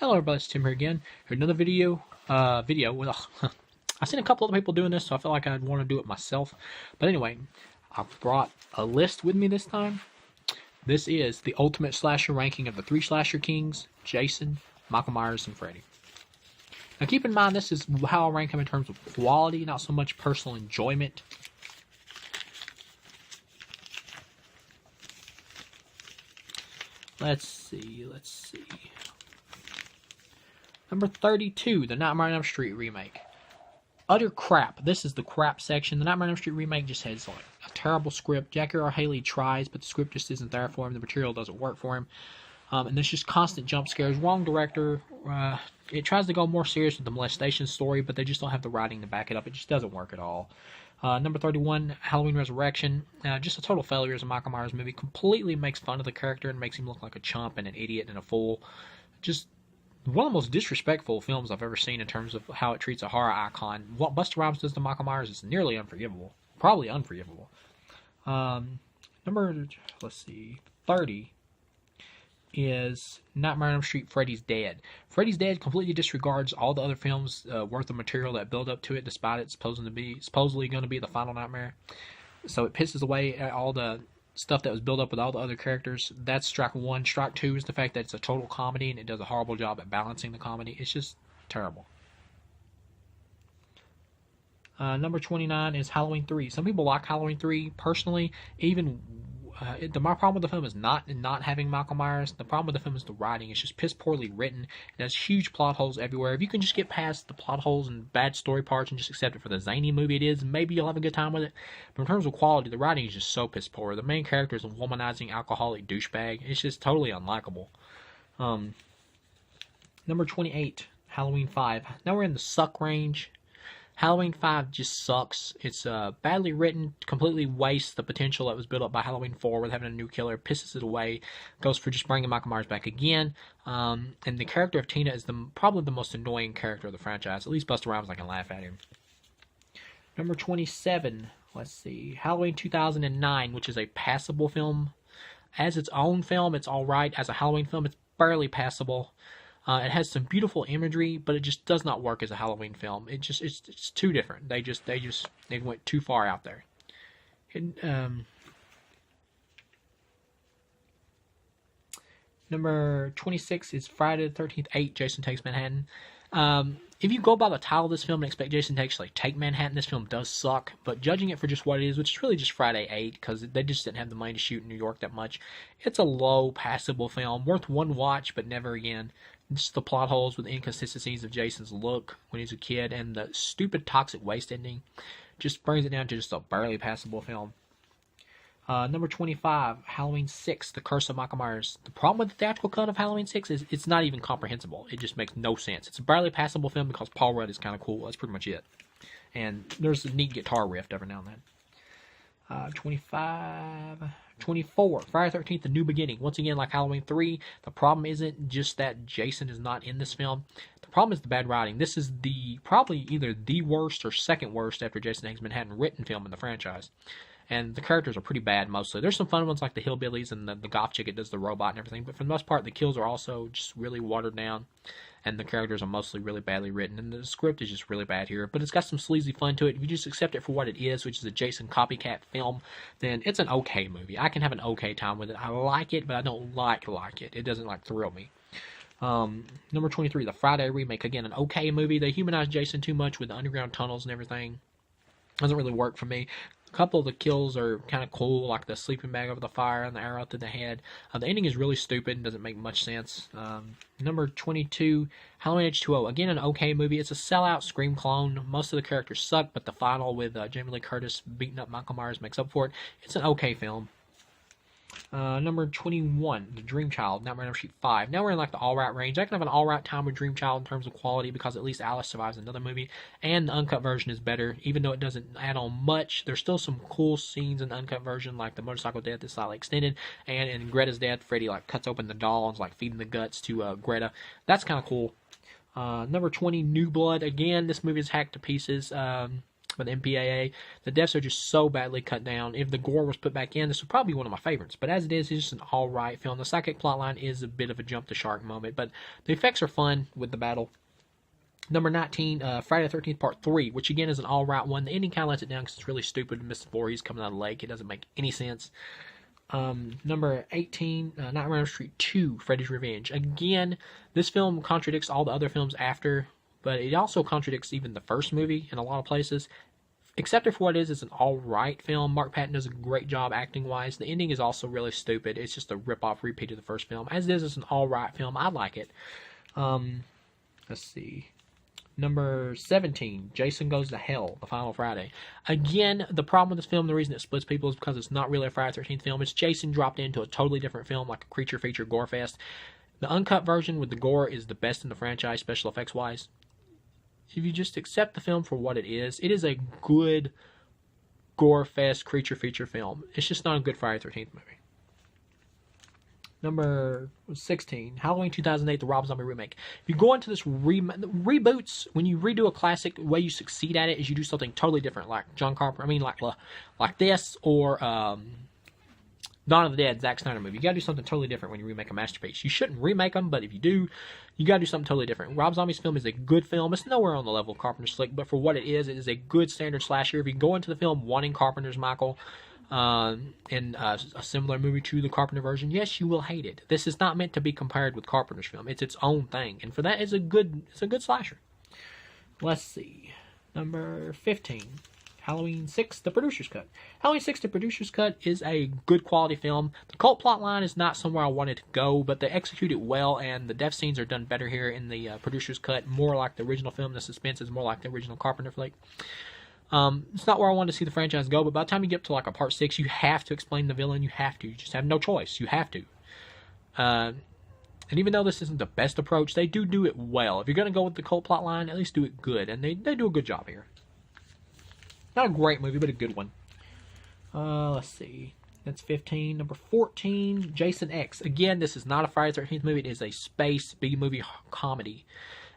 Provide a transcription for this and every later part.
Hello everybody, it's Tim here again. Here's another video. Well, I've seen a couple other people doing this, so I feel like I'd want to do it myself. But anyway, I brought a list with me this time. This is the ultimate slasher ranking of the three slasher kings: Jason, Michael Myers, and Freddy. Now keep in mind, this is how I rank them in terms of quality, not so much personal enjoyment. Let's see. Number 32, the Nightmare on Elm Street remake. Utter crap. This is the crap section. The Nightmare on Elm Street remake just has like a terrible script. Jackie R. Haley tries, but the script just isn't there for him. The material doesn't work for him. And there's just constant jump scares. Wrong director. It tries to go more serious with the molestation story, but they just don't have the writing to back it up. It just doesn't work at all. Number 31, Halloween Resurrection. Just a total failure as a Michael Myers movie. Completely makes fun of the character and makes him look like a chump and an idiot and a fool. Just one of the most disrespectful films I've ever seen in terms of how it treats a horror icon. What Busta Rhymes does to Michael Myers is nearly unforgivable. Probably unforgivable. Number 30 is Nightmare on Elm Street Freddy's Dead. Freddy's Dead completely disregards all the other films worth of material that build up to it, despite it supposedly going to be the final nightmare. So it pisses away at all the stuff that was built up with all the other characters. That's strike one. Strike two is the fact that it's a total comedy and it does a horrible job at balancing the comedy. It's just terrible. Number 29 is Halloween 3. Some people like Halloween 3. Personally, my problem with the film is not having Michael Myers. The problem with the film is the writing. It's just piss poorly written. It has huge plot holes everywhere. If you can just get past the plot holes and bad story parts and just accept it for the zany movie it is, maybe you'll have a good time with it. But in terms of quality, the writing is just so piss poor. The main character is a womanizing alcoholic douchebag. It's just totally unlikable. Number 28, Halloween 5. Now we're in the suck range. Halloween 5 just sucks. It's badly written, completely wastes the potential that was built up by Halloween 4 with having a new killer, pisses it away, goes for just bringing Michael Myers back again. And the character of Tina is probably the most annoying character of the franchise. At least Busta Rhymes, I can laugh at him. Number 27, Halloween 2009, which is a passable film. As its own film, it's alright. As a Halloween film, it's barely passable. It has some beautiful imagery, but it just does not work as a Halloween film. It's too different. They went too far out there. Number 26 is Friday the 13th 8, Jason Takes Manhattan. If you go by the title of this film and expect Jason to actually take Manhattan, this film does suck. But judging it for just what it is, which is really just Friday 8, because they just didn't have the money to shoot in New York that much, it's a low, passable film. Worth one watch, but never again. Just the plot holes with the inconsistencies of Jason's look when he's a kid and the stupid toxic waste ending just brings it down to just a barely passable film. Number 25, Halloween 6, The Curse of Michael Myers. The problem with the theatrical cut of Halloween 6 is it's not even comprehensible. It just makes no sense. It's a barely passable film because Paul Rudd is kind of cool. That's pretty much it. And there's a neat guitar riff every now and then. 24, Friday the 13th, The New Beginning. Once again, like Halloween 3, the problem isn't just that Jason is not in this film. The problem is the bad writing. This is probably either the worst or second worst after Jason Takes Manhattan written film in the franchise. And the characters are pretty bad mostly. There's some fun ones like the hillbillies and the goth chick that does the robot and everything, but for the most part, the kills are also just really watered down, and the characters are mostly really badly written, and the script is just really bad here. But it's got some sleazy fun to it. If you just accept it for what it is, which is a Jason copycat film, then it's an okay movie. I can have an okay time with it. I like it, but I don't like it. It doesn't thrill me. Number 23, the Friday remake. Again, an okay movie. They humanized Jason too much with the underground tunnels and everything. Doesn't really work for me. A couple of the kills are kind of cool, like the sleeping bag over the fire and the arrow through the head. The ending is really stupid and doesn't make much sense. Number 22, Halloween H2O. Again, an okay movie. It's a sellout Scream clone. Most of the characters suck, but the final with Jamie Lee Curtis beating up Michael Myers makes up for it. It's an okay film. Number 21, The Dream Child, Nightmare on Elm Street 5. Now we're in the alright range. I can have an alright time with Dream Child in terms of quality because at least Alice survives another movie, and the uncut version is better, even though it doesn't add on much. There's still some cool scenes in the uncut version, like the motorcycle death is slightly extended, and in Greta's death, Freddy cuts open the doll and is feeding the guts to Greta. That's kind of cool. Number 20, New Blood. Again, this movie is hacked to pieces. with MPAA. The deaths are just so badly cut down. If the gore was put back in, this would probably be one of my favorites. But as it is, it's just an alright film. The sidekick plotline is a bit of a jump the shark moment, but the effects are fun with the battle. Number 19, Friday the 13th Part 3, which again is an alright one. The ending kind of lets it down because it's really stupid. Mr. Voorhees coming out of the lake. It doesn't make any sense. Number 18, Nightmare on Elm Street 2, Freddy's Revenge. Again, this film contradicts all the other films after, but it also contradicts even the first movie in a lot of places. Except for what it is, it's an alright film. Mark Patton does a great job acting-wise. The ending is also really stupid. It's just a rip-off repeat of the first film. As it is, it's an alright film. I like it. Let's see. Number 17, Jason Goes to Hell, The Final Friday. Again, the problem with this film, the reason it splits people is because it's not really a Friday the 13th film. It's Jason dropped into a totally different film, like a creature feature gore fest. The uncut version with the gore is the best in the franchise, special effects wise. If you just accept the film for what it is a good gore fest creature feature film. It's just not a good Friday the 13th movie. Number 16, Halloween 2008, the Rob Zombie remake. If you go into this reboots, when you redo a classic, the way you succeed at it is you do something totally different, like John Carpenter. I mean, like this, or Dawn of the Dead, Zack Snyder movie. You gotta do something totally different when you remake a masterpiece. You shouldn't remake them, but if you do, you gotta do something totally different. Rob Zombie's film is a good film. It's nowhere on the level of Carpenter's flick, but for what it is a good standard slasher. If you go into the film wanting Carpenter's Michael, in a similar movie to the Carpenter version, yes, you will hate it. This is not meant to be compared with Carpenter's film. It's its own thing, and for that, it's a good slasher. Let's see, number 15, Halloween 6, The Producer's Cut. Halloween 6, The Producer's Cut is a good quality film. The cult plot line is not somewhere I wanted to go, but they execute it well, and the death scenes are done better here in the Producer's Cut, more like the original film. The suspense is more like the original Carpenter flick. It's not where I wanted to see the franchise go, but by the time you get to like a part 6, you have to explain the villain. You have to. You just have no choice. You have to. And even though this isn't the best approach, they do it well. If you're going to go with the cult plot line, at least do it good. And they do a good job here. Not a great movie, but a good one. Let's see. That's 15. Number 14, Jason X. Again, this is not a Friday the 13th movie. It is a space B-movie comedy.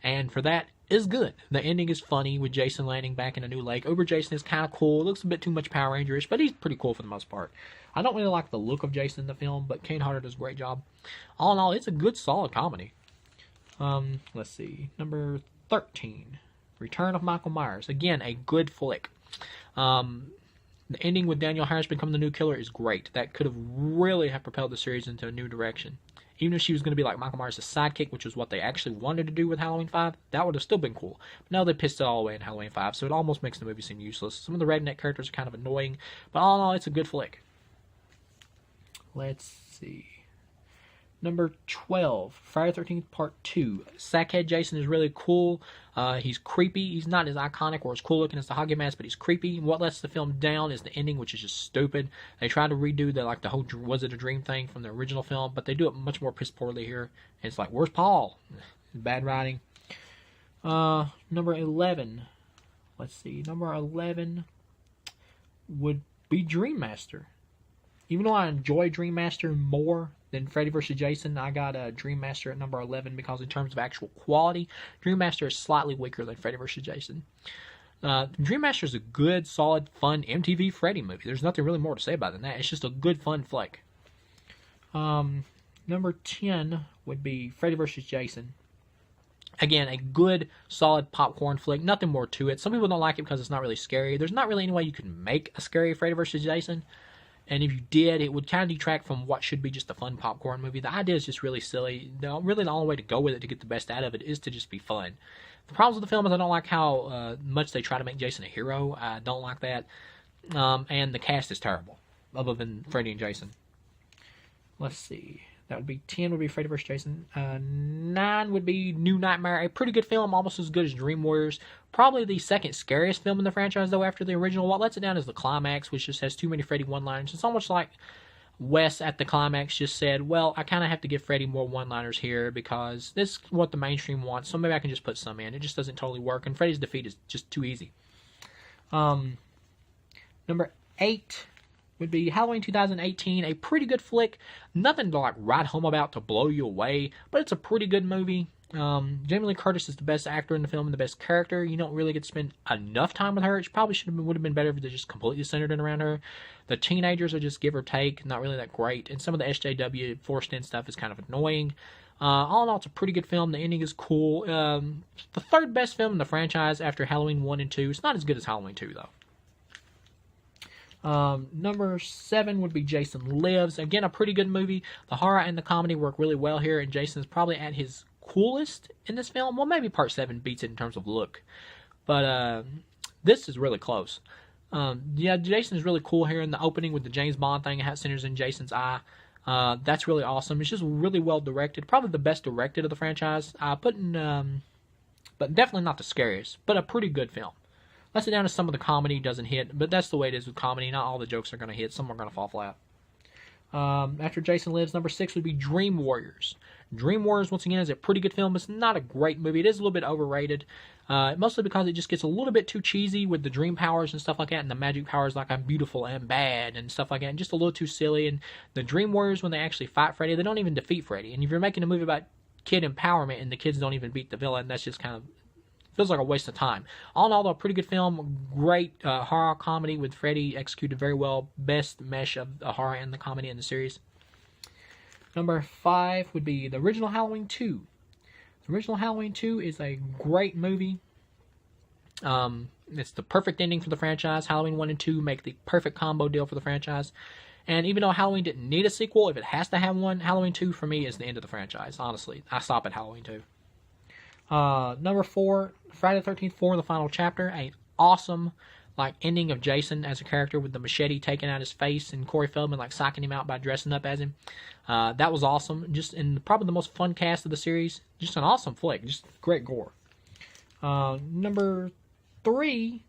And for that, is good. The ending is funny with Jason landing back in a new lake. Uber Jason is kind of cool. It looks a bit too much Power Ranger-ish, but he's pretty cool for the most part. I don't really like the look of Jason in the film, but Kane Hodder does a great job. All in all, it's a good, solid comedy. Let's see. Number 13, Return of Michael Myers. Again, a good flick. The ending with Danielle Harris becoming the new killer is great. That could have really propelled the series into a new direction. Even if she was going to be like Michael Myers' sidekick, which was what they actually wanted to do with Halloween 5, that would have still been cool. But now they pissed it all away in Halloween 5, so it almost makes the movie seem useless. Some of the redneck characters are kind of annoying, but all in all, it's a good flick. Let's see. Number 12, Friday the 13th Part 2. Sackhead Jason is really cool. He's creepy. He's not as iconic or as cool looking as the Hoggy Mask, but he's creepy. What lets the film down is the ending, which is just stupid. They tried to redo the whole Was It a Dream thing from the original film, but they do it much more piss poorly here. And it's like, where's Paul? Bad writing. Number 11. Let's see. Number 11 would be Dream Master. Even though I enjoy Dream Master more than Freddy vs. Jason, I got a Dream Master at number 11 because in terms of actual quality, Dream Master is slightly weaker than Freddy vs. Jason. Dream Master is a good, solid, fun MTV Freddy movie. There's nothing really more to say about it than that. It's just a good, fun flick. Number 10 would be Freddy vs. Jason. Again, a good, solid popcorn flick. Nothing more to it. Some people don't like it because it's not really scary. There's not really any way you can make a scary Freddy vs. Jason. And if you did, it would kind of detract from what should be just a fun popcorn movie. The idea is just really silly. Really, the only way to go with it to get the best out of it is to just be fun. The problems with the film is I don't like how much they try to make Jason a hero. I don't like that. And the cast is terrible, other than Freddy and Jason. Let's see. That would be 10 would be Freddy vs. Jason. 9 would be New Nightmare. A pretty good film, almost as good as Dream Warriors. Probably the second scariest film in the franchise, though, after the original. What lets it down is the climax, which just has too many Freddy one-liners. It's almost like Wes at the climax just said, well, I kind of have to give Freddy more one-liners here because this is what the mainstream wants, so maybe I can just put some in. It just doesn't totally work, and Freddy's defeat is just too easy. Number 8 would be Halloween 2018, a pretty good flick. Nothing to write home about to blow you away, but it's a pretty good movie. Jamie Lee Curtis is the best actor in the film and the best character. You don't really get to spend enough time with her. It probably would have been better if they just completely centered it around her. The teenagers are just give or take, not really that great. And some of the SJW forced in stuff is kind of annoying. All in all, it's a pretty good film. The ending is cool. The third best film in the franchise after Halloween 1 and 2. It's not as good as Halloween 2, though. Number 7 would be Jason Lives. Again, a pretty good movie. The horror and the comedy work really well here, and Jason's probably at his coolest in this film. Well, maybe Part 7 beats it in terms of look. But this is really close. Yeah, Jason is really cool here in the opening with the James Bond thing. It centers in Jason's eye. That's really awesome. It's just really well directed. Probably the best directed of the franchise. But definitely not the scariest. But a pretty good film. Lets it down to some of the comedy doesn't hit, but that's the way it is with comedy. Not all the jokes are going to hit. Some are going to fall flat. After Jason Lives, number 6 would be Dream Warriors. Dream Warriors, once again, is a pretty good film. It's not a great movie. It is a little bit overrated, mostly because it just gets a little bit too cheesy with the dream powers and stuff like that, and the magic powers like I'm beautiful and bad and stuff like that, and just a little too silly. And the Dream Warriors, when they actually fight Freddy, they don't even defeat Freddy. And if you're making a movie about kid empowerment and the kids don't even beat the villain, that's just kind of feels like a waste of time. All in all, though, a pretty good film. Great horror comedy with Freddy executed very well. Best mesh of the horror and the comedy in the series. Number 5 would be the original Halloween 2. The original Halloween 2 is a great movie. It's the perfect ending for the franchise. Halloween 1 and 2 make the perfect combo deal for the franchise. And even though Halloween didn't need a sequel, if it has to have one, Halloween 2 for me is the end of the franchise. Honestly, I stop at Halloween 2. Number 4, Friday the 13th 4, the final chapter. An awesome ending of Jason as a character with the machete taking out his face and Corey Feldman psyching him out by dressing up as him. That was awesome. Just in probably the most fun cast of the series. Just an awesome flick. Just great gore. Number 3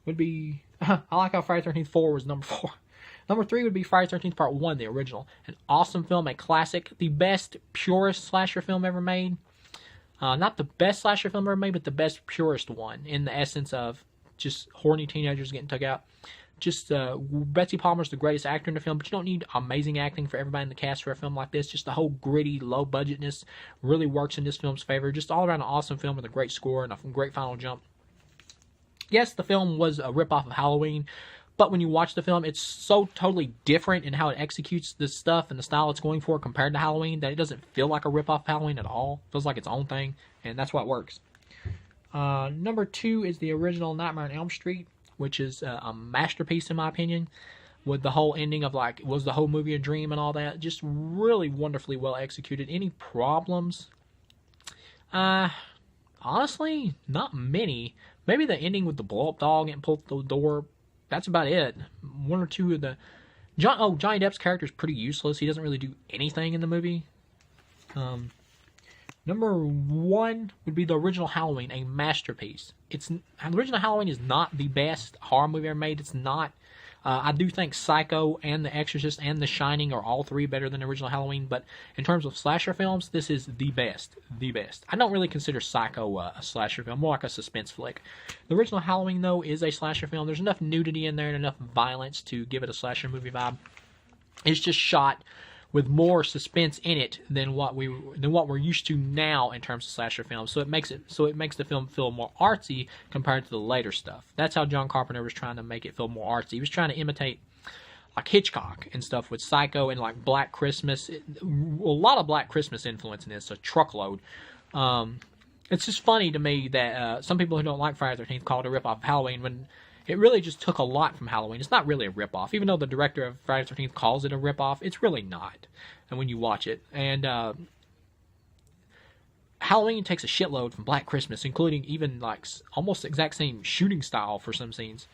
would be I like how Friday the 13th 4 was number 4. Number 3 would be Friday the 13th Part 1, the original. An awesome film, a classic, the best, purest slasher film ever made. Not the best slasher film ever made, but the best, purest one in the essence of just horny teenagers getting took out. Just Betsy Palmer's the greatest actor in the film, but you don't need amazing acting for everybody in the cast for a film like this. Just the whole gritty, low budgetness really works in this film's favor. Just all around an awesome film with a great score and a great final jump. Yes, the film was a ripoff of Halloween, but when you watch the film, it's so totally different in how it executes the stuff and the style it's going for compared to Halloween that it doesn't feel like a ripoff of Halloween at all. It feels like its own thing, and that's why it works. Number 2 is the original Nightmare on Elm Street, which is a masterpiece in my opinion, with the whole ending of was the whole movie a dream and all that. Just really wonderfully well executed. Any problems? Honestly, not many. Maybe the ending with the blow-up dog getting pulled through the door. That's about it. One or two of the... Johnny Depp's character is pretty useless. He doesn't really do anything in the movie. Number 1 would be the original Halloween, a masterpiece. The original Halloween is not the best horror movie ever made. It's not. I do think Psycho and The Exorcist and The Shining are all 3 better than the original Halloween, but in terms of slasher films, this is the best. The best. I don't really consider Psycho a slasher film, more like a suspense flick. The original Halloween, though, is a slasher film. There's enough nudity in there and enough violence to give it a slasher movie vibe. It's just shot with more suspense in it than what we're used to now in terms of slasher films. So it makes the film feel more artsy compared to the later stuff. That's how John Carpenter was trying to make it feel more artsy. He was trying to imitate Hitchcock and stuff with Psycho and Black Christmas. A lot of Black Christmas influence in this, a truckload. It's just funny to me that some people who don't like Friday the 13th call it a ripoff of Halloween when it really just took a lot from Halloween. It's not really a ripoff. Even though the director of Friday the 13th calls it a ripoff, it's really not. And when you watch it. And Halloween takes a shitload from Black Christmas, including even almost the exact same shooting style for some scenes.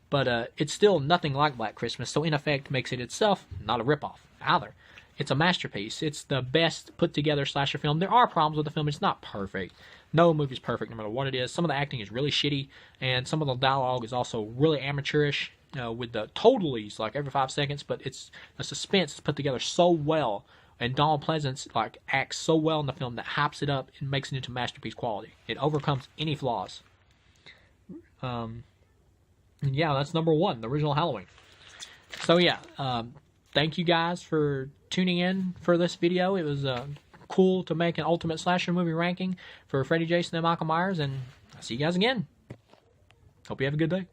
But it's still nothing like Black Christmas, so in effect makes it itself not a ripoff either. It's a masterpiece. It's the best put together slasher film. There are problems with the film. It's not perfect. No movie's perfect no matter what it is. Some of the acting is really shitty, and some of the dialogue is also really amateurish with the totallys every 5 seconds, but it's the suspense is put together so well, and Donald Pleasance acts so well in the film that hypes it up and makes it into masterpiece quality. It overcomes any flaws. Yeah, that's number 1, the original Halloween. So yeah, thank you guys for tuning in for this video. It was cool to make an Ultimate Slasher movie ranking for Freddy, Jason, and Michael Myers. And I'll see you guys again. Hope you have a good day.